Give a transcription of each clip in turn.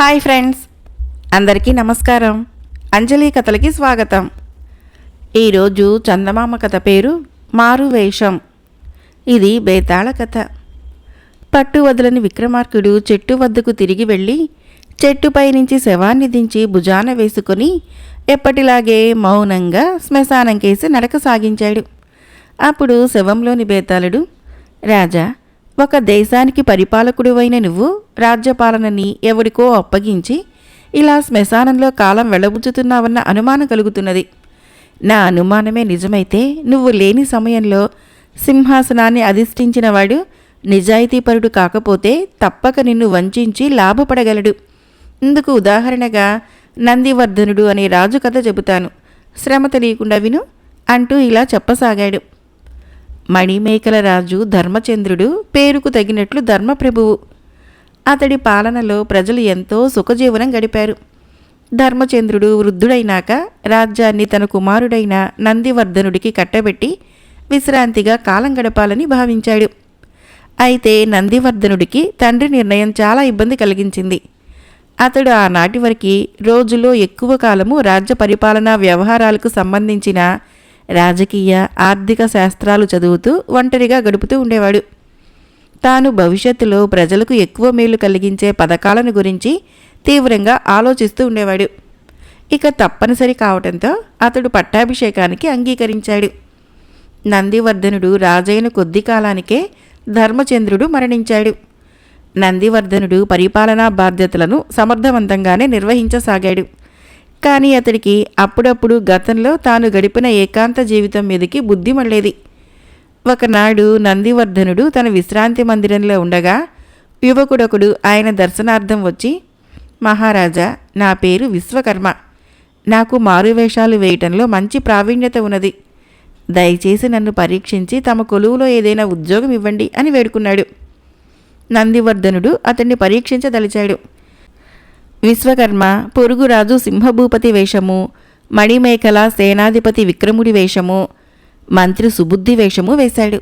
Hi friends, అందరికీ నమస్కారం. అంజలి కథలకి స్వాగతం. ఈరోజు చందమామ కథ పేరు మారువేషం. ఇది బేతాళ కథ. పట్టు వదలని విక్రమార్కుడు చెట్టు వద్దకు తిరిగి వెళ్ళి చెట్టుపై నుంచి శవాన్ని దించి భుజాన వేసుకొని ఎప్పటిలాగే మౌనంగా శ్మశానం కేసి నడక సాగించాడు. అప్పుడు శవంలోని బేతాళుడు, రాజా, ఒక దేశానికి పరిపాలకుడివైన నువ్వు రాజ్యపాలనని ఎవరికో అప్పగించి ఇలా శ్మశానంలో కాలం వెళ్ళబుచ్చుతున్నావన్న అనుమానం కలుగుతున్నది. నా అనుమానమే నిజమైతే నువ్వు లేని సమయంలో సింహాసనాన్ని అధిష్ఠించినవాడు నిజాయితీపరుడు కాకపోతే తప్పక నిన్ను వంచించి లాభపడగలడు. ఇందుకు ఉదాహరణగా నందివర్ధనుడు అనే రాజు కథ చెబుతాను, శ్రమ తెలియకుండా విను అంటూ ఇలా చెప్పసాగాడు. మణిమేకల రాజు ధర్మచంద్రుడు పేరుకు తగినట్లు ధర్మప్రభువు. అతడి పాలనలో ప్రజలు ఎంతో సుఖజీవనం గడిపారు. ధర్మచంద్రుడు వృద్ధుడైనాక రాజ్యాన్ని తన కుమారుడైన నందివర్ధనుడికి కట్టబెట్టి విశ్రాంతిగా కాలం గడపాలని భావించాడు. అయితే నందివర్ధనుడికి తండ్రి నిర్ణయం చాలా ఇబ్బంది కలిగించింది. అతడు ఆనాటి వరకు రోజులో ఎక్కువ కాలము రాజ్య పరిపాలనా వ్యవహారాలకు సంబంధించిన రాజకీయ ఆర్థిక శాస్త్రాలు చదువుతూ ఒంటరిగా గడుపుతూ ఉండేవాడు. తాను భవిష్యత్తులో ప్రజలకు ఎక్కువ మేలు కలిగించే పథకాలను గురించి తీవ్రంగా ఆలోచిస్తూ ఉండేవాడు. ఇక తప్పనిసరి కావడంతో అతడు పట్టాభిషేకానికి అంగీకరించాడు. నందివర్ధనుడు రాజైన కొద్ది కాలానికే ధర్మచంద్రుడు మరణించాడు. నందివర్ధనుడు పరిపాలనా బాధ్యతలను సమర్థవంతంగానే నిర్వహించసాగాడు. కానీ అతడికి అప్పుడప్పుడు గతంలో తాను గడిపిన ఏకాంత జీవితం మీదకి బుద్ధి మళ్ళేది. ఒకనాడు నందివర్ధనుడు తన విశ్రాంతి మందిరంలో ఉండగా యువకుడొకడు ఆయన దర్శనార్థం వచ్చి, మహారాజా, నా పేరు విశ్వకర్మ. నాకు మారువేషాలు వేయటంలో మంచి ప్రావీణ్యత ఉన్నది. దయచేసి నన్ను పరీక్షించి తమ కొలువులో ఏదైనా ఉద్యోగం ఇవ్వండి అని వేడుకున్నాడు. నందివర్ధనుడు అతన్ని పరీక్షించదలిచాడు. విశ్వకర్మ పొరుగురాజు సింహభూపతి వేషము, మణిమేకల సేనాధిపతి విక్రముడి వేషము, మంత్రి సుబుద్ధి వేషము వేశాడు.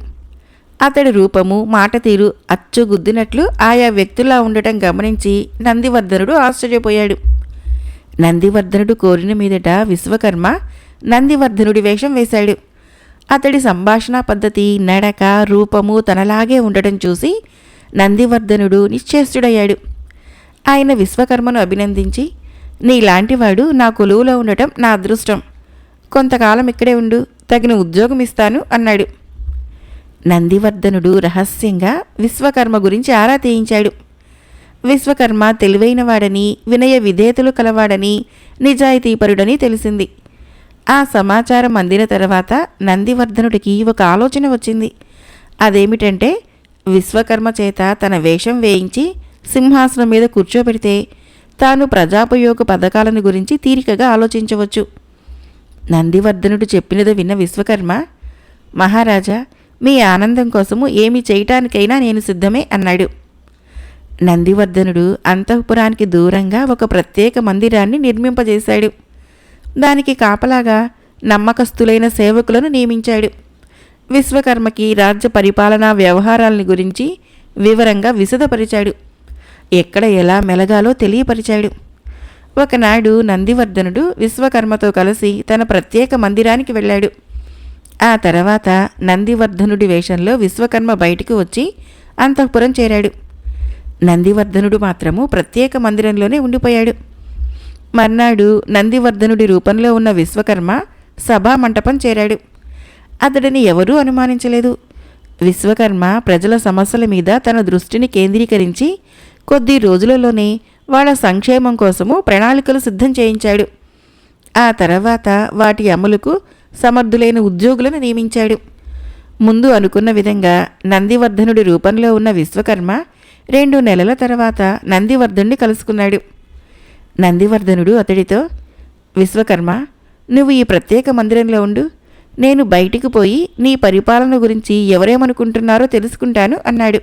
అతడి రూపము, మాట తీరు అచ్చుగుద్దినట్లు ఆయా వ్యక్తులా ఉండటం గమనించి నందివర్ధనుడు ఆశ్చర్యపోయాడు. నందివర్ధనుడు కోరిన మీదట విశ్వకర్మ నందివర్ధనుడి వేషం వేశాడు. అతడి సంభాషణ పద్ధతి, నడక, రూపము తనలాగే ఉండటం చూసి నందివర్ధనుడు నిశ్చేష్టుడయ్యాడు. ఆయన విశ్వకర్మను అభినందించి, నీలాంటివాడు నా కొలువులో ఉండటం నా అదృష్టం. కొంతకాలం ఇక్కడే ఉండు, తగిన ఉద్యోగం ఇస్తాను అన్నాడు. నందివర్ధనుడు రహస్యంగా విశ్వకర్మ గురించి ఆరా తీయించాడు. విశ్వకర్మ తెలివైనవాడని, వినయ విధేయతలు కలవాడని, నిజాయితీపరుడని తెలిసింది. ఆ సమాచారం అందిన తర్వాత నందివర్ధనుడికి ఒక ఆలోచన వచ్చింది. అదేమిటంటే, విశ్వకర్మ చేత తన వేషం వేయించి సింహాసనం మీద కూర్చోబెడితే తాను ప్రజాపయోగ పథకాలను గురించి తీరికగా ఆలోచించవచ్చు. నందివర్ధనుడు చెప్పినది విన్న విశ్వకర్మ, మహారాజా, మీ ఆనందం కోసము ఏమి చేయటానికైనా నేను సిద్ధమే అన్నాడు. నందివర్ధనుడు అంతఃపురానికి దూరంగా ఒక ప్రత్యేక మందిరాన్ని నిర్మింపజేశాడు. దానికి కాపలాగా నమ్మకస్తులైన సేవకులను నియమించాడు. విశ్వకర్మకి రాజ్య పరిపాలనా వ్యవహారాలని గురించి వివరంగా విశదపరిచాడు. ఎక్కడ ఎలా మెలగాలో తెలియపరిచాడు. ఒకనాడు నందివర్ధనుడు విశ్వకర్మతో కలిసి తన ప్రత్యేక మందిరానికి వెళ్ళాడు. ఆ తర్వాత నందివర్ధనుడి వేషంలో విశ్వకర్మ బయటికి వచ్చి అంతఃపురం చేరాడు. నందివర్ధనుడు మాత్రము ప్రత్యేక మందిరంలోనే ఉండిపోయాడు. మర్నాడు నందివర్ధనుడి రూపంలో ఉన్న విశ్వకర్మ సభా మంటపం చేరాడు. అతడిని ఎవరూ అనుమానించలేదు. విశ్వకర్మ ప్రజల సమస్యల మీద తన దృష్టిని కేంద్రీకరించి కొద్ది రోజులలోనే వాళ్ళ సంక్షేమం కోసము ప్రణాళికలు సిద్ధం చేయించాడు. ఆ తర్వాత వాటి అమలుకు సమర్థులైన ఉద్యోగులను నియమించాడు. ముందు అనుకున్న విధంగా నందివర్ధనుడి రూపంలో ఉన్న విశ్వకర్మ 2 నెలల తర్వాత నందివర్ధనుడిని కలుసుకున్నాడు. నందివర్ధనుడు అతడితో, విశ్వకర్మ, నువ్వు ఈ ప్రత్యేక మందిరంలో ఉండు, నేను బయటికి పోయి నీ పరిపాలన గురించి ఎవరేమనుకుంటున్నారో తెలుసుకుంటాను అన్నాడు.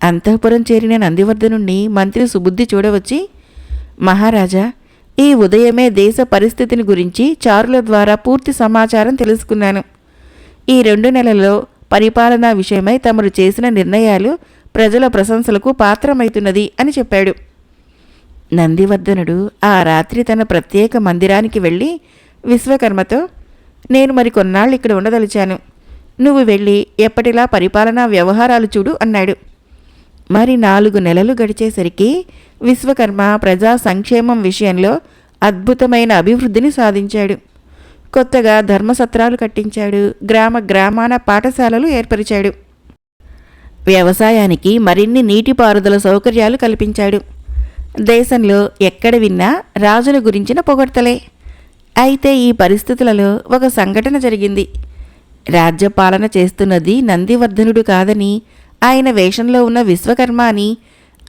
అంతఃపురం చేరిన నందివర్ధనుణ్ణి మంత్రి సుబుద్ధి చూడవచ్చి, మహారాజా, ఈ ఉదయమే దేశ పరిస్థితిని గురించి చారుల ద్వారా పూర్తి సమాచారం తెలుసుకున్నాను. ఈ 2 నెలల్లో పరిపాలనా విషయమై తమరు చేసిన నిర్ణయాలు ప్రజల ప్రశంసలకు పాత్రమైతున్నది అని చెప్పాడు. నందివర్ధనుడు ఆ రాత్రి తన ప్రత్యేక మందిరానికి వెళ్ళి విశ్వకర్మతో, నేను మరి కొన్నాళ్ళు ఇక్కడ ఉండదలిచాను, నువ్వు వెళ్ళి ఎప్పటిలా పరిపాలనా వ్యవహారాలు చూడు అన్నాడు. మరి 4 నెలలు గడిచేసరికి విశ్వకర్మ ప్రజా సంక్షేమం విషయంలో అద్భుతమైన అభివృద్ధిని సాధించాడు. కొత్తగా ధర్మసత్రాలు కట్టించాడు, గ్రామాన పాఠశాలలు ఏర్పరిచాడు. వ్యవసాయానికి మరిన్ని నీటిపారుదల సౌకర్యాలు కల్పించాడు. దేశంలో ఎక్కడ విన్నా రాజుల గురించిన పొగడ్తలే. అయితే ఈ పరిస్థితులలో ఒక సంఘటన జరిగింది. రాజ్యపాలన చేస్తున్నది నందివర్ధనుడు కాదని, ఆయన వేషంలో ఉన్న విశ్వకర్మ అని,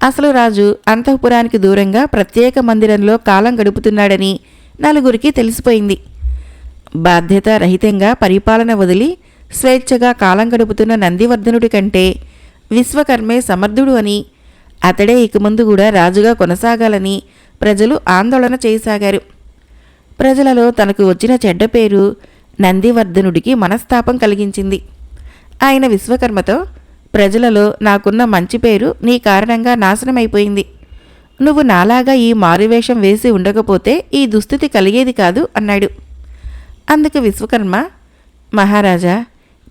అసలు రాజు అంతఃపురానికి దూరంగా ప్రత్యేక మందిరంలో కాలం గడుపుతున్నాడని నలుగురికి తెలిసిపోయింది. బాధ్యతారహితంగా పరిపాలన వదిలి స్వేచ్ఛగా కాలం గడుపుతున్న నందివర్ధనుడి కంటే విశ్వకర్మే సమర్థుడు అని, అతడే ఇక ముందు కూడా రాజుగా కొనసాగాలని ప్రజలు ఆందోళన చేయసాగారు. ప్రజలలో తనకు వచ్చిన చెడ్డ పేరు నందివర్ధనుడికి మనస్తాపం కలిగించింది. ఆయన విశ్వకర్మతో, ప్రజలలో నాకున్న మంచి పేరు నీ కారణంగా నాశనమైపోయింది. నువ్వు నాలాగా ఈ మారువేషం వేసి ఉండకపోతే ఈ దుస్థితి కలిగేది కాదు అన్నాడు. అందుకు విశ్వకర్మ, మహారాజా,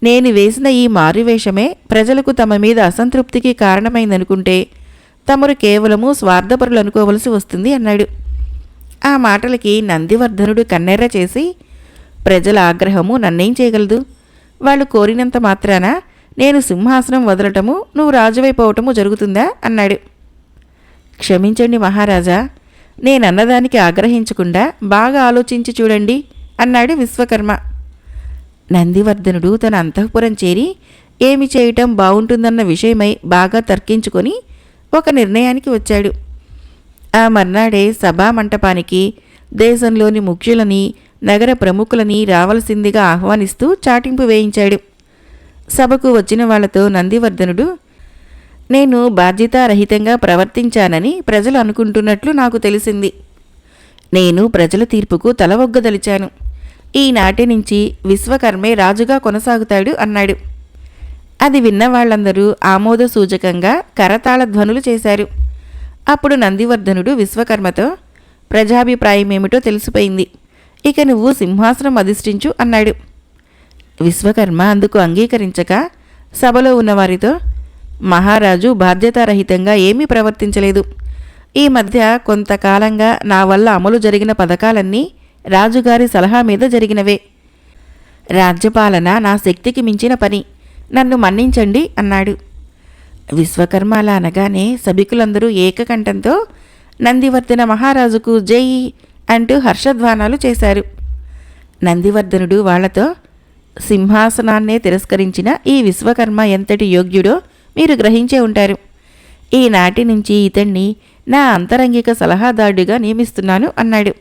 నేను వేసిన ఈ మారువేషమే ప్రజలకు తమ మీద అసంతృప్తికి కారణమైందనుకుంటే తమరు కేవలము స్వార్థపరులు అనుకోవలసి వస్తుంది అన్నాడు. ఆ మాటలకి నందివర్ధనుడు కన్నెర్ర చేసి, ప్రజల ఆగ్రహము నన్నేం చేయగలదు? వాళ్ళు కోరినంత మాత్రాన నేను సింహాసనం వదలటము, నువ్వు రాజువైపోవటము జరుగుతుందా అన్నాడు. క్షమించండి మహారాజా, నేనన్నదానికి ఆగ్రహించకుండా బాగా ఆలోచించి చూడండి అన్నాడు విశ్వకర్మ. నందివర్ధనుడు తన అంతఃపురం చేరి ఏమి చేయటం బావుంటుందన్న విషయమై బాగా తర్కించుకొని ఒక నిర్ణయానికి వచ్చాడు. ఆ మర్నాడే సభామంటపానికి దేశంలోని ముఖ్యులని, నగర ప్రముఖులని రావలసిందిగా ఆహ్వానిస్తూ చాటింపు వేయించాడు. సభకు వచ్చిన వాళ్లతో నందివర్ధనుడు, నేను బాధ్యతారహితంగా ప్రవర్తించానని ప్రజలు అనుకుంటున్నట్లు నాకు తెలిసింది. నేను ప్రజల తీర్పుకు తలవొగ్గదలిచాను. ఈనాటి నుంచి విశ్వకర్మే రాజుగా కొనసాగుతాడు అన్నాడు. అది విన్న వాళ్లందరూ ఆమోద సూచకంగా కరతాళ ధ్వనులు చేశారు. అప్పుడు నందివర్ధనుడు విశ్వకర్మతో, ప్రజాభిప్రాయమేమిటో తెలిసిపోయింది, ఇక నువ్వు సింహాసనం అధిష్ఠించు అన్నాడు. విశ్వకర్మ అందుకు అంగీకరించక సభలో ఉన్నవారితో, మహారాజు బాధ్యతారహితంగా ఏమీ ప్రవర్తించలేదు. ఈ మధ్య కొంతకాలంగా నా వల్ల అమలు జరిగిన పథకాలన్నీ రాజుగారి సలహా మీద జరిగినవే. రాజ్యపాలన నా శక్తికి మించిన పని, నన్ను మన్నించండి అన్నాడు. విశ్వకర్మ అలా అనగానే సభికులందరూ ఏకకంఠంతో నందివర్ధన మహారాజుకు జై అంటూ హర్షధ్వానాలు చేశారు. నందివర్ధనుడు వాళ్లతో, సింహాసనాన్నే తిరస్కరించిన ఈ విశ్వకర్మ ఎంతటి యోగ్యుడో మీరు గ్రహించే ఉంటారు. ఈనాటి నుంచి ఇతన్ని నా అంతరంగిక సలహాదారుడిగా నియమిస్తున్నాను అన్నాడు.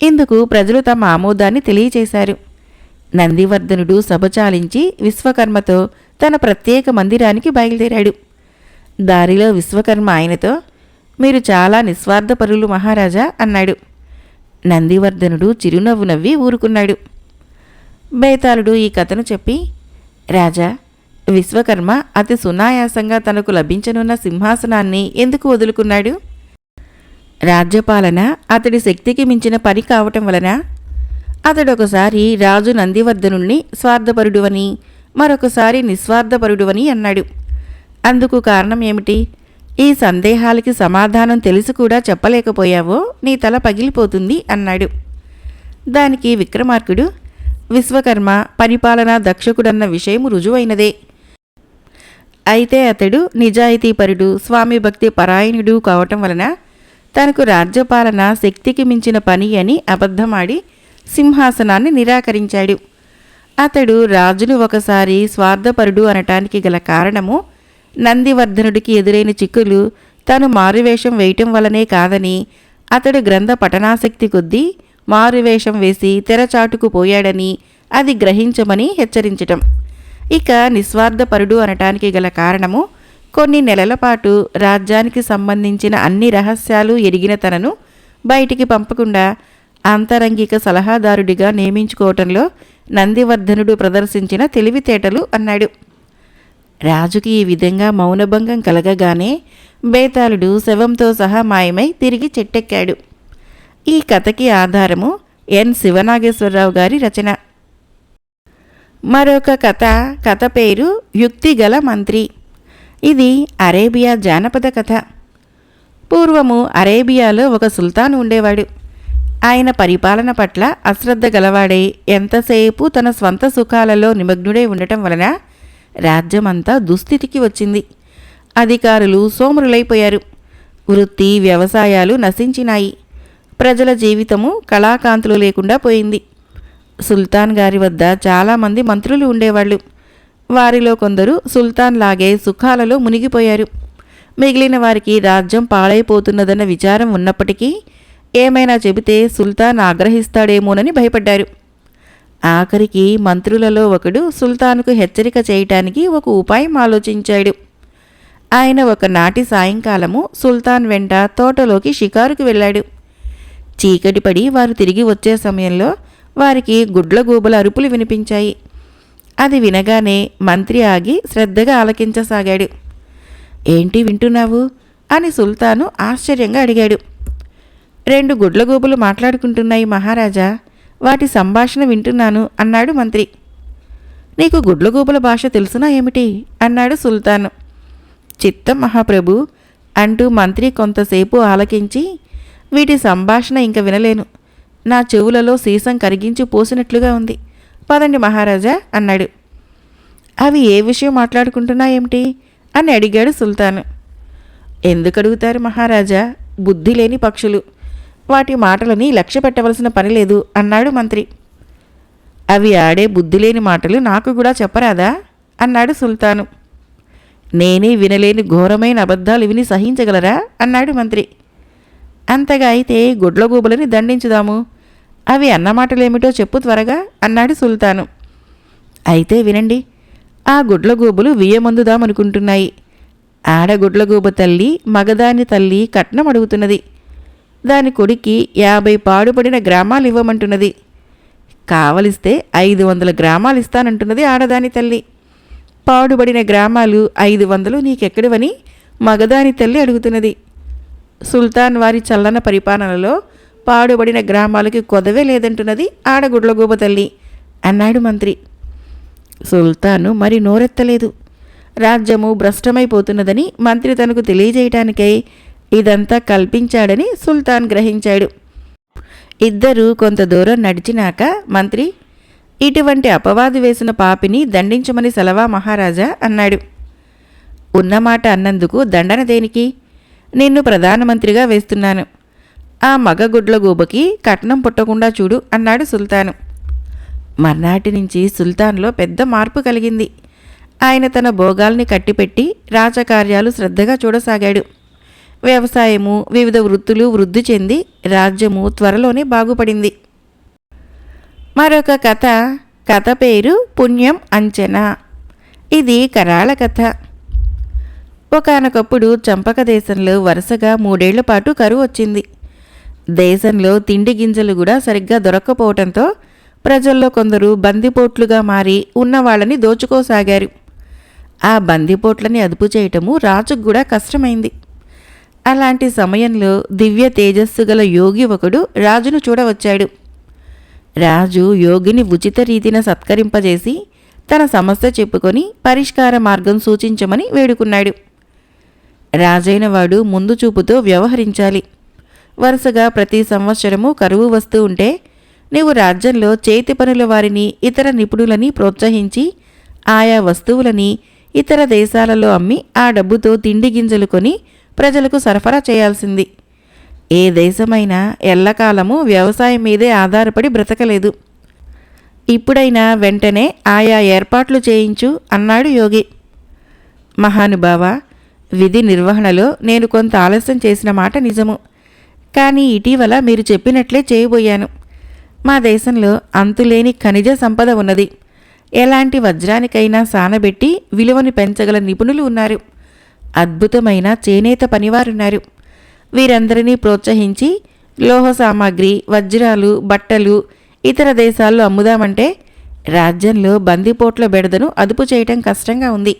ఇందుకు ప్రజలు తమ ఆమోదాన్ని తెలియచేశారు. నందివర్ధనుడు సభ చాలించి విశ్వకర్మతో తన ప్రత్యేక మందిరానికి బయలుదేరాడు. దారిలో విశ్వకర్మ ఆయనతో, మీరు చాలా నిస్వార్థపరులు మహారాజా అన్నాడు. నందివర్ధనుడు చిరునవ్వు నవ్వి ఊరుకున్నాడు. బేతాళుడు ఈ కథను చెప్పి, రాజా, విశ్వకర్మ అతి సునాయాసంగా తనకు లభించనున్న సింహాసనాన్ని ఎందుకు వదులుకున్నాడు? రాజ్యపాలన అతడి శక్తికి మించిన పని కావటం వలన. అతడొకసారి రాజు నందివర్ధనుణ్ణి స్వార్థపరుడువని, మరొకసారి నిస్వార్థపరుడువని అన్నాడు. అందుకు కారణం ఏమిటి? ఈ సందేహాలకి సమాధానం తెలిసి కూడా చెప్పలేకపోయావో నీ తల పగిలిపోతుంది అన్నాడు. దానికి విక్రమార్కుడు, విశ్వకర్మ పరిపాలనా దక్షకుడన్న విషయం రుజువైనదే. అయితే అతడు నిజాయితీపరుడు, స్వామి భక్తి పరాయణుడు కావటం వలన తనకు రాజ్యపాలన శక్తికి మించిన పని అని అబద్ధమాడి సింహాసనాన్ని నిరాకరించాడు. అతడు రాజును ఒకసారి స్వార్థపరుడు అనటానికి గల కారణము నందివర్ధనుడికి ఎదురైన చిక్కులు తను మారువేషం వేయటం వలనే కాదని, అతడు గ్రంథ పఠనాసక్తి కొద్దీ మారువేషం వేసి తెరచాటుకు పోయాడని అది గ్రహించమని హెచ్చరించటం. ఇక నిస్వార్థపరుడు అనటానికి గల కారణము కొన్ని నెలల పాటు రాజ్యానికి సంబంధించిన అన్ని రహస్యాలు ఎరిగిన తనను బయటికి పంపకుండా అంతరంగిక సలహాదారుడిగా నియమించుకోవటంలో నందివర్ధనుడు ప్రదర్శించిన తెలివితేటలు అన్నాడు. రాజుకి ఈ విధంగా మౌనభంగం కలగగానే బేతాళుడు శవంతో సహా మాయమై తిరిగి చెట్టెక్కాడు. ఈ కథకి ఆధారము ఎన్ శివనాగేశ్వరరావు గారి రచన. మరొక కథ పేరు యుక్తిగల మంత్రి. ఇది అరేబియా జానపద కథ. పూర్వము అరేబియాలో ఒక సుల్తాన్ ఉండేవాడు. ఆయన పరిపాలన పట్ల అశ్రద్ధ గలవాడై ఎంతసేపు తన స్వంత సుఖాలలో నిమగ్నుడై ఉండటం వలన రాజ్యమంతా దుస్థితికి వచ్చింది. అధికారులు సోమరులైపోయారు. వృత్తి వ్యవసాయాలు నశించినాయి. ప్రజల జీవితము కళాకాంతులు లేకుండా పోయింది. సుల్తాన్ గారి వద్ద చాలామంది మంత్రులు ఉండేవాళ్ళు. వారిలో కొందరు సుల్తాన్ లాగే సుఖాలలో మునిగిపోయారు. మిగిలిన వారికి రాజ్యం పాడైపోతున్నదన్న విచారం ఉన్నప్పటికీ ఏమైనా చెబితే సుల్తాన్ ఆగ్రహిస్తాడేమోనని భయపడ్డారు. ఆఖరికి మంత్రులలో ఒకడు సుల్తాన్కు హెచ్చరిక చేయటానికి ఒక ఉపాయం ఆలోచించాడు. ఆయన ఒకనాటి సాయంకాలము సుల్తాన్ వెంట తోటలోకి షికారుకు వెళ్ళాడు. చీకటి పడి వారు తిరిగి వచ్చే సమయంలో వారికి గుడ్లగూబల అరుపులు వినిపించాయి. అది వినగానే మంత్రి ఆగి శ్రద్ధగా ఆలకించసాగాడు. ఏంటి వింటున్నావు అని సుల్తాను ఆశ్చర్యంగా అడిగాడు. 2 గుడ్లగూబలు మాట్లాడుకుంటున్నాయి మహారాజా, వాటి సంభాషణ వింటున్నాను అన్నాడు మంత్రి. నీకు గుడ్లగూబల భాష తెలుసునా ఏమిటి అన్నాడు సుల్తాను. చిత్తం మహాప్రభు అంటూ మంత్రి కొంతసేపు ఆలకించి, వీటి సంభాషణ ఇంక వినలేను, నా చెవులలో సీసం కరిగించి పోసినట్లుగా ఉంది, పదండి మహారాజా అన్నాడు. అవి ఏ విషయం మాట్లాడుకుంటున్నాయేమిటి అని అడిగాడు సుల్తాను. ఎందుకు అడుగుతారు మహారాజా, బుద్ధి లేని పక్షులు, వాటి మాటలని లక్ష్య పెట్టవలసిన పని లేదు అన్నాడు మంత్రి. అవి ఆడే బుద్ధిలేని మాటలు నాకు కూడా చెప్పరాదా అన్నాడు సుల్తాను. నేనే వినలేని ఘోరమైన అబద్ధాలు విని సహించగలరా అన్నాడు మంత్రి. అంతగా అయితే గుడ్లగూబలని దండించుదాము, అవి అన్నమాటలేమిటో చెప్పు త్వరగా అన్నాడు సుల్తాను. అయితే వినండి, ఆ గుడ్లగూబలు వియ్యమందుదామనుకుంటున్నాయి. ఆడగుడ్లగూబ తల్లి మగదాని తల్లి కట్నం అడుగుతున్నది. దాని కొడుక్కి 50 పాడుపడిన గ్రామాలు ఇవ్వమంటున్నది. కావలిస్తే 500 గ్రామాలు ఇస్తానంటున్నది ఆడదాని తల్లి. పాడుబడిన గ్రామాలు 500 నీకెక్కడివని మగదాని తల్లి అడుగుతున్నది. సుల్తాన్ వారి చల్లన పరిపాలనలో పాడుబడిన గ్రామాలకి కొదవే లేదంటున్నది ఆడగుడ్లగూబ తల్లి అన్నాడు మంత్రి. సుల్తాను మరి నోరెత్తలేదు. రాజ్యము భ్రష్టమైపోతున్నదని మంత్రి తనకు తెలియజేయటానికై ఇదంతా కల్పించాడని సుల్తాన్ గ్రహించాడు. ఇద్దరూ కొంత దూరం నడిచినాక మంత్రి, ఇటువంటి అపవాదు వేసిన పాపిని దండించమని సెలవా మహారాజా అన్నాడు. ఉన్నమాట అన్నందుకు దండన దేనికి? నిన్ను ప్రధానమంత్రిగా వేస్తున్నాను. ఆ మగ గుడ్లగూబకి కట్నం పుట్టకుండా చూడు అన్నాడు సుల్తాను. మర్నాటి నుంచి సుల్తాన్లో పెద్ద మార్పు కలిగింది. ఆయన తన భోగాల్ని కట్టిపెట్టి రాజకార్యాలు శ్రద్ధగా చూడసాగాడు. వ్యవసాయము, వివిధ వృత్తులు వృద్ధి చెంది రాజ్యము త్వరలోనే బాగుపడింది. మరొక కథ పేరు పుణ్యం అంచనా. ఇది కరాళ కథ. ఒకానొకప్పుడు చంపక దేశంలో వరుసగా 3 ఏళ్ల పాటు కరువు వచ్చింది. దేశంలో తిండి గింజలు కూడా సరిగ్గా దొరక్కపోవటంతో ప్రజల్లో కొందరు బందిపోట్లుగా మారి ఉన్నవాళ్ళని దోచుకోసాగారు. ఆ బందిపోట్లని అదుపు చేయటము రాజుకు కూడా కష్టమైంది. అలాంటి సమయంలో దివ్య తేజస్సు గల యోగి ఒకడు రాజును చూడవచ్చాడు. రాజు యోగిని ఉచిత రీతిన సత్కరింపజేసి తన సమస్య చెప్పుకొని పరిష్కార మార్గం సూచించమని వేడుకున్నాడు. రాజైన వాడు ముందు చూపుతో వ్యవహరించాలి. వరుసగా ప్రతి సంవత్సరము కరువు వస్తూ ఉంటే నీవు రాజ్యంలో చేతి పనుల వారిని, ఇతర నిపుణులని ప్రోత్సహించి ఆయా వస్తువులని ఇతర దేశాలలో అమ్మి ఆ డబ్బుతో తిండి గింజలు కొని ప్రజలకు సరఫరా చేయాల్సింది. ఏ దేశమైనా ఎల్లకాలము వ్యవసాయం మీదే ఆధారపడి బ్రతకలేదు. ఇప్పుడైనా వెంటనే ఆయా ఏర్పాట్లు చేయించు అన్నాడు యోగి. మహానుభావ, విధి నిర్వహణలో నేను కొంత ఆలస్యం చేసిన మాట నిజము. కానీ ఇటీవల మీరు చెప్పినట్లే చేయబోయాను. మా దేశంలో అంతులేని ఖనిజ సంపద ఉన్నది. ఎలాంటి వజ్రానికైనా సానబెట్టి విలువను పెంచగల నిపుణులు ఉన్నారు. అద్భుతమైన చేనేత పనివారున్నారు. వీరందరినీ ప్రోత్సహించి లోహ సామాగ్రి, వజ్రాలు, బట్టలు ఇతర దేశాల్లో అమ్ముదామంటే రాజ్యంలో బందిపోట్ల బెడదను అదుపు చేయటం కష్టంగా ఉంది.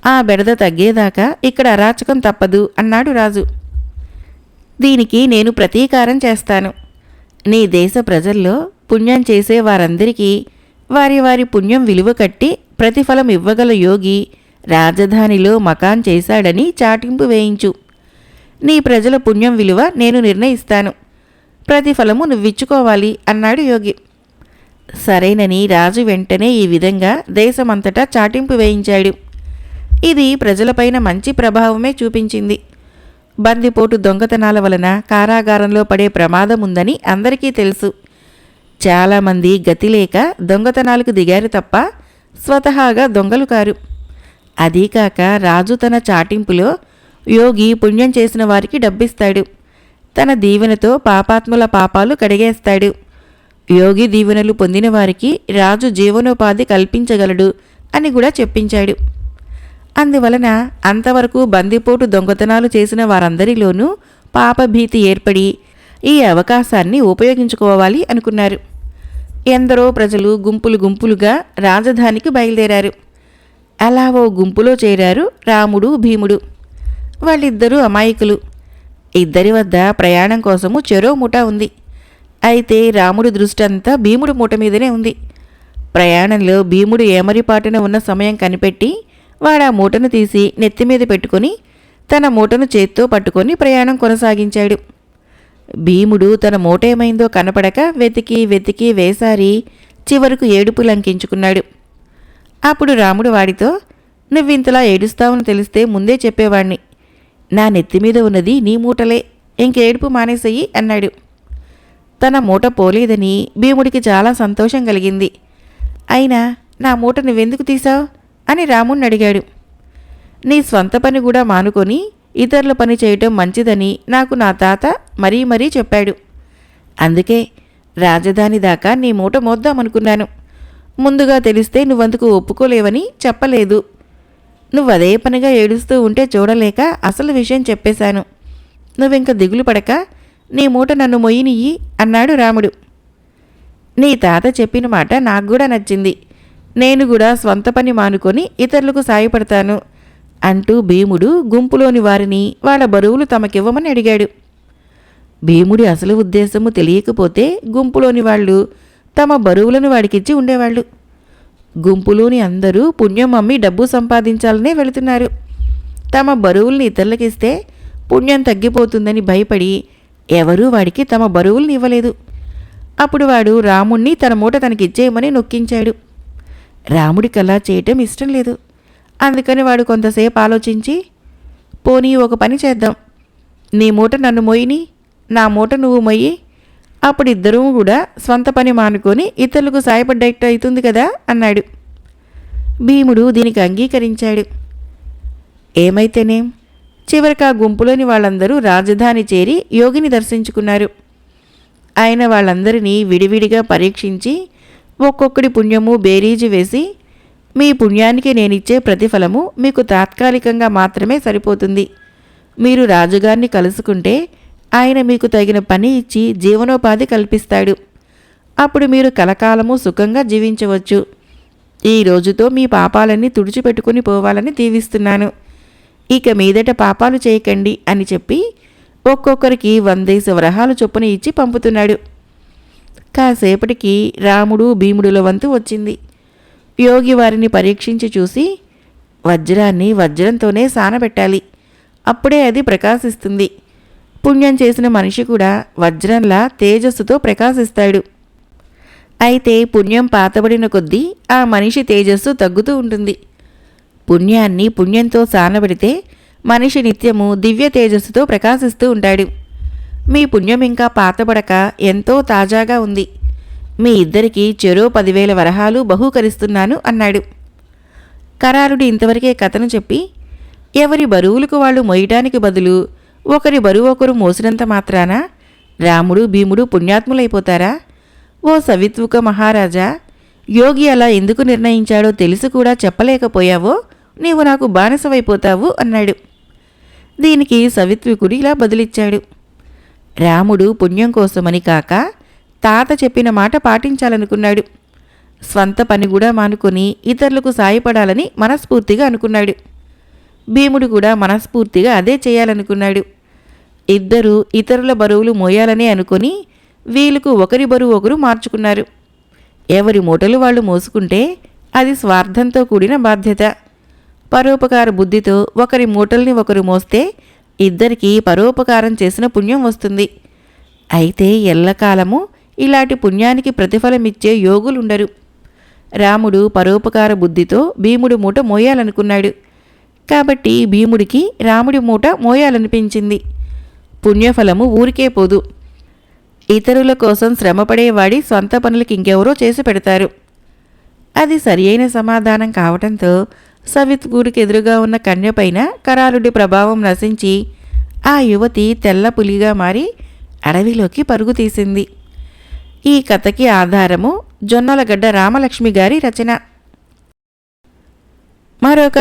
ఆ బెడద తగ్గేదాకా ఇక్కడ అరాచకం తప్పదు అన్నాడు రాజు. దీనికి నేను ప్రతీకారం చేస్తాను. నీ దేశ ప్రజల్లో పుణ్యం చేసే వారందరికీ వారి వారి పుణ్యం విలువ కట్టి ప్రతిఫలం ఇవ్వగల యోగి రాజధానిలో మకాన్ చేశాడని చాటింపు వేయించు. నీ ప్రజల పుణ్యం విలువ నేను నిర్ణయిస్తాను. ప్రతిఫలము నువ్విచ్చుకోవాలి అన్నాడు యోగి. సరేనని రాజు వెంటనే ఈ విధంగా దేశమంతటా చాటింపు వేయించాడు. ఇది ప్రజలపైన మంచి ప్రభావమే చూపించింది. బందిపోటు దొంగతనాల వలన కారాగారంలో పడే ప్రమాదం ఉందని అందరికీ తెలుసు. చాలామంది గతిలేక దొంగతనాలకు దిగారు తప్ప స్వతహాగా దొంగలు కారు. అదీకాక రాజు తన చాటింపులో యోగి పుణ్యం చేసిన వారికి డబ్బిస్తాడు. తన దీవెనతో పాపాత్ముల పాపాలు కడిగేస్తాడు. యోగి దీవెనలు పొందిన వారికి రాజు జీవనోపాధి కల్పించగలడు అని కూడా చెప్పించాడు. అందువలన అంతవరకు బందిపోటు దొంగతనాలు చేసిన వారందరిలోనూ పాపభీతి ఏర్పడి ఈ అవకాశాన్ని ఉపయోగించుకోవాలి అనుకున్నారు. ఎందరో ప్రజలు గుంపులు గుంపులుగా రాజధానికి బయలుదేరారు. అలా ఓ గుంపులో చేరారు రాముడు, భీముడు. వాళ్ళిద్దరూ అమాయకులు. ఇద్దరి వద్ద ప్రయాణం కోసము చెరో మూట ఉంది. అయితే రాముడి దృష్టి అంతా భీముడు మూట మీదనే ఉంది. ప్రయాణంలో భీముడు ఏమరిపాటున ఉన్న సమయం కనిపెట్టి వాడా మూటను తీసి నెత్తిమీద పెట్టుకొని తన మూటను చేత్తో పట్టుకొని ప్రయాణం కొనసాగించాడు. భీముడు తన మూటేమైందో కనపడక వెతికి వెతికి వేసారి చివరకు ఏడుపు లంకించుకున్నాడు. అప్పుడు రాముడు వాడితో, నువ్వింతలా ఏడుస్తావని తెలిస్తే ముందే చెప్పేవాణ్ణి. నా నెత్తిమీద ఉన్నది నీ మూటలే, ఇంకేడుపు మానేసెయ్యి అన్నాడు. తన మూట పోలేదని భీముడికి చాలా సంతోషం కలిగింది. అయినా నా మూట నువ్వెందుకు తీశావు అని రాముణ్ణి అడిగాడు. నీ స్వంత పని కూడా మానుకొని ఇతరుల పని చేయటం మంచిదని నాకు నా తాత మరీ మరీ చెప్పాడు. అందుకే రాజధాని దాకా నీ మూట మోద్దామనుకున్నాను. ముందుగా తెలిస్తే నువ్వందుకు ఒప్పుకోలేవని చెప్పలేదు. నువ్వదే పనిగా ఏడుస్తూ ఉంటే చూడలేక అసలు విషయం చెప్పేశాను. నువ్వింక దిగులు పడక నీ మూట నన్ను మొయ్యినియ్యి అన్నాడు రాముడు. నీ తాత చెప్పిన మాట నాకు కూడా నచ్చింది. నేను కూడా స్వంత పని మానుకొని ఇతరులకు సాయపడతాను అంటూ భీముడు గుంపులోని వారిని వాళ్ళ బరువులు తమకివ్వమని అడిగాడు. భీముడి అసలు ఉద్దేశము తెలియకపోతే గుంపులోని వాళ్ళు తమ బరువులను వాడికిచ్చి ఉండేవాళ్ళు. గుంపులోని అందరూ పుణ్యం అమ్మి డబ్బు సంపాదించాలనే వెళుతున్నారు. తమ బరువుల్ని ఇతరులకిస్తే పుణ్యం తగ్గిపోతుందని భయపడి ఎవరూ వాడికి తమ బరువుల్ని ఇవ్వలేదు. అప్పుడు వాడు రాముణ్ణి తన మూట తనకిచ్చేయమని నొక్కించాడు. రాముడికలా చేయటం ఇష్టం లేదు. అందుకని వాడు కొంతసేపు ఆలోచించి, పోనీ ఒక పని చేద్దాం. నీ మూట నన్ను మొయ్యిని, నా మూట నువ్వు మొయ్యి. అప్పుడు ఇద్దరూ కూడా స్వంత పని మానుకొని ఇతరులకు సాయపడ్డట్టు అవుతుంది కదా అన్నాడు. భీముడు దీనికి అంగీకరించాడు. ఏమైతేనేం, చివరికి ఆ గుంపులోని వాళ్ళందరూ రాజధాని చేరి యోగిని దర్శించుకున్నారు. ఆయన వాళ్ళందరినీ విడివిడిగా పరీక్షించి ఒక్కొక్కడి పుణ్యము బేరీజు వేసి, మీ పుణ్యానికి నేనిచ్చే ప్రతిఫలము మీకు తాత్కాలికంగా మాత్రమే సరిపోతుంది. మీరు రాజుగారిని కలుసుకుంటే ఆయన మీకు తగిన పని ఇచ్చి జీవనోపాధి కల్పిస్తాడు. అప్పుడు మీరు కలకాలము సుఖంగా జీవించవచ్చు. ఈ రోజుతో మీ పాపాలన్నీ తుడిచిపెట్టుకుని పోవాలని దీవిస్తున్నాను. ఇక మీదట పాపాలు చేయకండి అని చెప్పి ఒక్కొక్కరికి 100 వరహాలు చొప్పున ఇచ్చి పంపుతున్నాడు. కాసేపటికి రాముడు, భీముడుల వంతు వచ్చింది. యోగి వారిని పరీక్షించి చూసి, వజ్రాన్ని వజ్రంతోనే సానబెట్టాలి, అప్పుడే అది ప్రకాశిస్తుంది. పుణ్యం చేసిన మనిషి కూడా వజ్రంలా తేజస్సుతో ప్రకాశిస్తాడు. అయితే పుణ్యం పాతబడిన కొద్దీ ఆ మనిషి తేజస్సు తగ్గుతూ ఉంటుంది. పుణ్యాన్ని పుణ్యంతో సానబడితే మనిషి నిత్యము దివ్య తేజస్సుతో ప్రకాశిస్తూ ఉంటాడు. మీ పుణ్యం ఇంకా పాతబడక ఎంతో తాజాగా ఉంది. మీ ఇద్దరికీ చెరో 10,000 వరహాలు బహూకరిస్తున్నాను అన్నాడు. కరారుడు ఇంతవరకే కథను చెప్పి, ఎవరి బరువులకు వాళ్ళు మొయ్యటానికి బదులు ఒకరి బరువు ఒకరు మోసినంత మాత్రాన రాముడు, భీముడు పుణ్యాత్ములైపోతారా? ఓ సవిత్వుక మహారాజా, యోగి అలా ఎందుకు నిర్ణయించాడో తెలిసి కూడా చెప్పలేకపోయావో నీవు నాకు బానిసవైపోతావు అన్నాడు. దీనికి సవిత్వికుడు ఇలా బదులిచ్చాడు. రాముడు పుణ్యం కోసమని కాక తాత చెప్పిన మాట పాటించాలనుకున్నాడు. స్వంత పని కూడా మానుకొని ఇతరులకు సాయపడాలని మనస్ఫూర్తిగా అనుకున్నాడు. భీముడు కూడా మనస్ఫూర్తిగా అదే చేయాలనుకున్నాడు. ఇద్దరూ ఇతరుల బరువులు మోయాలనే అనుకొని వీలుకు ఒకరి బరువు ఒకరు మార్చుకున్నారు. ఎవరి మూటలు వాళ్ళు మోసుకుంటే అది స్వార్థంతో కూడిన బాధ్యత. పరోపకార బుద్ధితో ఒకరి మూటల్ని ఒకరు మోస్తే ఇద్దరికీ పరోపకారం చేసిన పుణ్యం వస్తుంది. అయితే ఎల్లకాలము ఇలాంటి పుణ్యానికి ప్రతిఫలమిచ్చే యోగులుండరు. రాముడు పరోపకార బుద్ధితో భీముడి మూట మోయాలనుకున్నాడు. కాబట్టి భీముడికి రాముడి మూట మోయాలనిపించింది. పుణ్యఫలము ఊరికే పోదు. ఇతరుల కోసం శ్రమపడేవాడి సొంత పనులకి ఇంకెవరో చేసి పెడతారు. అది సరియైన సమాధానం కావటంతో సవిత్కూడికి ఎదురుగా ఉన్న కన్యపైన కరాలుడి ప్రభావం నశించి ఆ యువతి తెల్ల పులిగా మారి అడవిలోకి పరుగు తీసింది. ఈ కథకి ఆధారము జొన్నలగడ్డ రామలక్ష్మి గారి రచన. మరొక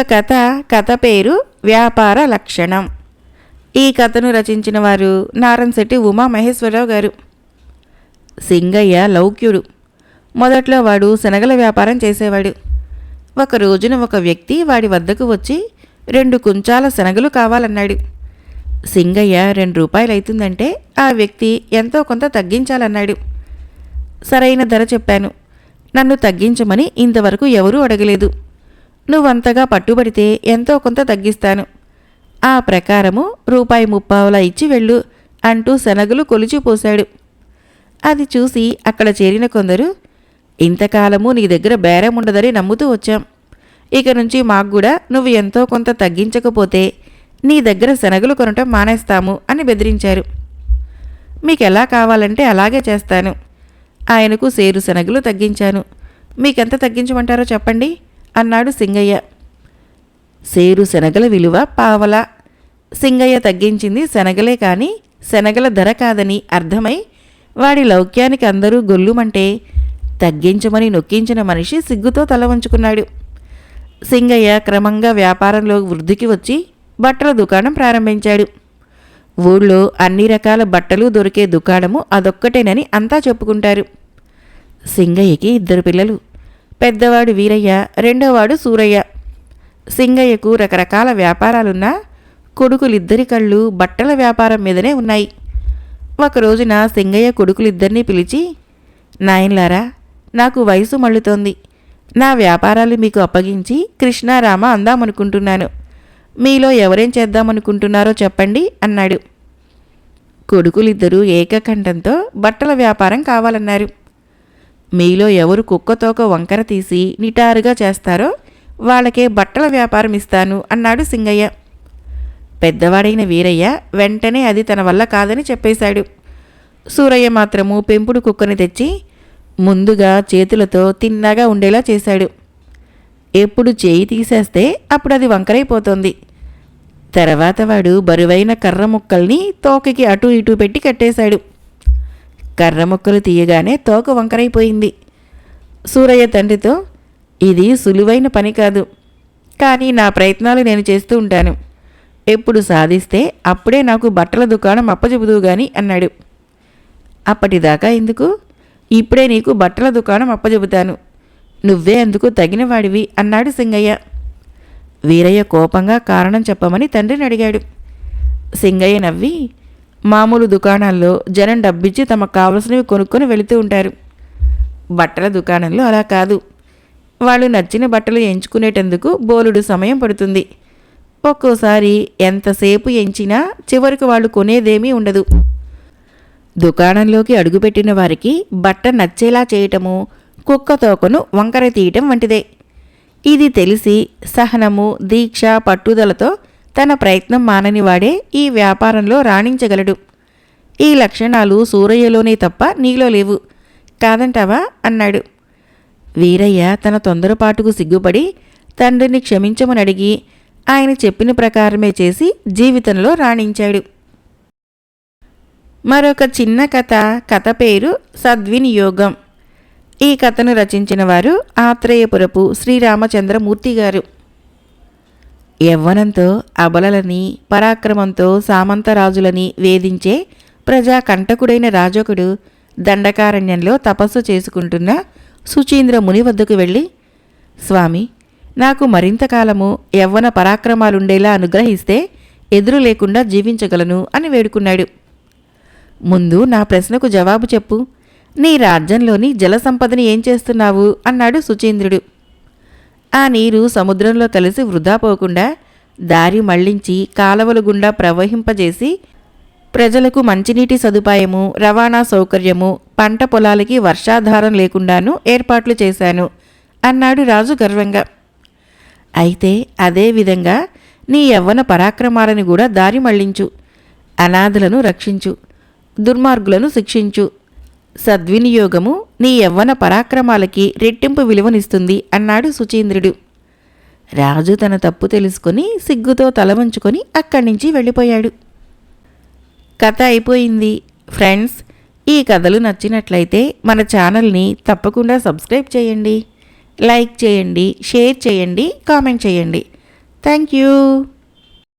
కథ పేరు వ్యాపార లక్షణం. ఈ కథను రచించిన వారు నారంశెట్టి ఉమామహేశ్వరరావు గారు. సింగయ్య లౌక్యుడు. మొదట్లో వాడు శనగల వ్యాపారం చేసేవాడు. ఒక రోజున ఒక వ్యక్తి వాడి వద్దకు వచ్చి 2 కుంచాల శనగలు కావాలన్నాడు. సింగయ్య 2 రూపాయలు అవుతుందంటే ఆ వ్యక్తి ఎంతో కొంత తగ్గించాలన్నాడు. సరైన ధర చెప్పాను. నన్ను తగ్గించమని ఇంతవరకు ఎవరూ అడగలేదు. నువ్వంతగా పట్టుబడితే ఎంతో కొంత తగ్గిస్తాను. ఆ ప్రకారము ₹1.30 ఇచ్చి వెళ్ళు అంటూ శనగలు కొలిచిపోశాడు. అది చూసి అక్కడ చేరిన కొందరు, ఇంతకాలము నీ దగ్గర బేరం ఉండదని నమ్ముతూ వచ్చాం. ఇక నుంచి మాకు కూడా నువ్వు ఎంతో కొంత తగ్గించకపోతే నీ దగ్గర శనగలు కొనటం మానేస్తాము అని బెదిరించారు. మీకెలా కావాలంటే అలాగే చేస్తాను. ఆయనకు సేరు శనగలు తగ్గించాను. మీకెంత తగ్గించమంటారో చెప్పండి అన్నాడు సింగయ్య. సేరు శనగల విలువ పావలా. సింగయ్య తగ్గించింది శనగలే కాని శనగల ధర కాదని అర్థమై వాడి లౌక్యానికి అందరూ గొల్లుమంటే తగ్గించమని నొక్కించిన మనిషి సిగ్గుతో తల వంచుకున్నాడు. సింగయ్య క్రమంగా వ్యాపారంలో వృద్ధికి వచ్చి బట్టల దుకాణం ప్రారంభించాడు. ఊళ్ళో అన్ని రకాల బట్టలు దొరికే దుకాణము అదొక్కటేనని అంతా చెప్పుకుంటారు. సింగయ్యకి 2 పిల్లలు. పెద్దవాడు వీరయ్య, రెండోవాడు సూరయ్య. సింగయ్యకు రకరకాల వ్యాపారాలున్నా కొడుకులిద్దరి కళ్ళు బట్టల వ్యాపారం మీదనే ఉన్నాయి. ఒకరోజున సింగయ్య కొడుకులిద్దరినీ పిలిచి, నాయన్లారా, నాకు వయసు మళ్ళుతోంది. నా వ్యాపారాలు మీకు అప్పగించి కృష్ణారామ అందామనుకుంటున్నాను. మీలో ఎవరేం చేద్దామనుకుంటున్నారో చెప్పండి అన్నాడు. కొడుకులిద్దరూ ఏకకంఠంతో బట్టల వ్యాపారం కావాలన్నారు. మీలో ఎవరు కుక్కతోక వంకర తీసి నిటారుగా చేస్తారో వాళ్ళకే బట్టల వ్యాపారం ఇస్తాను అన్నాడు సింగయ్య. పెద్దవాడైన వీరయ్య వెంటనే అది తన వల్ల కాదని చెప్పేశాడు. సూరయ్య మాత్రము పెంపుడు కుక్కని తెచ్చి ముందుగా చేతులతో తిన్నగా ఉండేలా చేశాడు. ఎప్పుడు చేయి తీసేస్తే అప్పుడు అది వంకరైపోతుంది. తర్వాత వాడు బరువైన కర్ర ముక్కల్ని తోకకి అటూ ఇటూ పెట్టి కట్టేశాడు. కర్ర ముక్కలు తీయగానే తోక వంకరైపోయింది. సూరయ్య తండ్రితో, ఇది సులువైన పని కాదు, కానీ నా ప్రయత్నాలు నేను చేస్తూ ఉంటాను. ఎప్పుడు సాధిస్తే అప్పుడే నాకు బట్టల దుకాణం అప్పచెబుదువు గాని అన్నాడు. అప్పటిదాకా ఎందుకు? ఇప్పుడే నీకు బట్టల దుకాణం అప్పచెబుతాను. నువ్వే అందుకు తగినవాడివి అన్నాడు సింగయ్య. వీరయ్య కోపంగా కారణం చెప్పమని తండ్రిని అడిగాడు. సింగయ్య నవ్వి, మామూలు దుకాణాల్లో జనం డబ్బిచ్చి తమకు కావలసినవి కొనుక్కొని వెళుతూ ఉంటారు. బట్టల దుకాణంలో అలా కాదు. వాళ్ళు నచ్చిన బట్టలు ఎంచుకునేటందుకు బోలుడు సమయం పడుతుంది. ఒక్కోసారి ఎంతసేపు ఎంచినా చివరికి వాళ్ళు కొనేదేమీ ఉండదు. దుకాణంలోకి అడుగుపెట్టిన వారికి బట్ట నచ్చేలా చేయటము కుక్క తోకను వంకర తీయటం వంటిదే. ఇది తెలిసి సహనము, దీక్ష, పట్టుదలతో తన ప్రయత్నం మాననివాడే ఈ వ్యాపారంలో రాణించగలడు. ఈ లక్షణాలు సూరయ్యలోనే తప్ప నీలో లేవు కాదంటావా అన్నాడు. వీరయ్య తన తొందరపాటుకు సిగ్గుపడి తండ్రిని క్షమించమని అడిగి ఆయన చెప్పిన ప్రకారమే చేసి జీవితంలో రాణించాడు. మరొక చిన్న కథ పేరు సద్వినియోగం. ఈ కథను రచించిన వారు ఆత్రేయపురపు శ్రీరామచంద్రమూర్తి గారు. యవ్వనంతో అబలలని, పరాక్రమంతో సామంతరాజులని వేధించే ప్రజాకంటకుడైన రాజొకడు దండకారణ్యంలో తపస్సు చేసుకుంటున్న సుచీంద్ర ముని వద్దకు వెళ్ళి, స్వామి, నాకు మరింత కాలము యవ్వన పరాక్రమాలుండేలా అనుగ్రహిస్తే ఎదురు లేకుండా జీవించగలను అని వేడుకున్నాడు. ముందు నా ప్రశ్నకు జవాబు చెప్పు. నీ రాజ్యంలోని జలసంపదని ఏం చేస్తున్నావు అన్నాడు సుచీంద్రుడు. ఆ నీరు సముద్రంలో కలిసి వృధా పోకుండా దారి మళ్లించి కాలవలు గుండా ప్రవహింపజేసి ప్రజలకు మంచినీటి సదుపాయము, రవాణా సౌకర్యము, పంట పొలాలకి వర్షాధారం లేకుండానూ ఏర్పాట్లు చేశాను అన్నాడు రాజు గర్వంగా. అయితే అదేవిధంగా నీ యవ్వన పరాక్రమాలను కూడా దారి మళ్లించు. అనాథలను రక్షించు, దుర్మార్గులను శిక్షించు. సద్వినియోగము నీ యవ్వన పరాక్రమాలకి రెట్టింపు విలువనిస్తుంది అన్నాడు సుచీంద్రుడు. రాజు తన తప్పు తెలుసుకొని సిగ్గుతో తలవంచుకొని అక్కడి నుంచి వెళ్ళిపోయాడు. కథ అయిపోయింది. ఫ్రెండ్స్, ఈ కథలు నచ్చినట్లయితే మన ఛానల్ని తప్పకుండా సబ్స్క్రైబ్ చేయండి, లైక్ చేయండి, షేర్ చేయండి, కామెంట్ చేయండి. Thank you.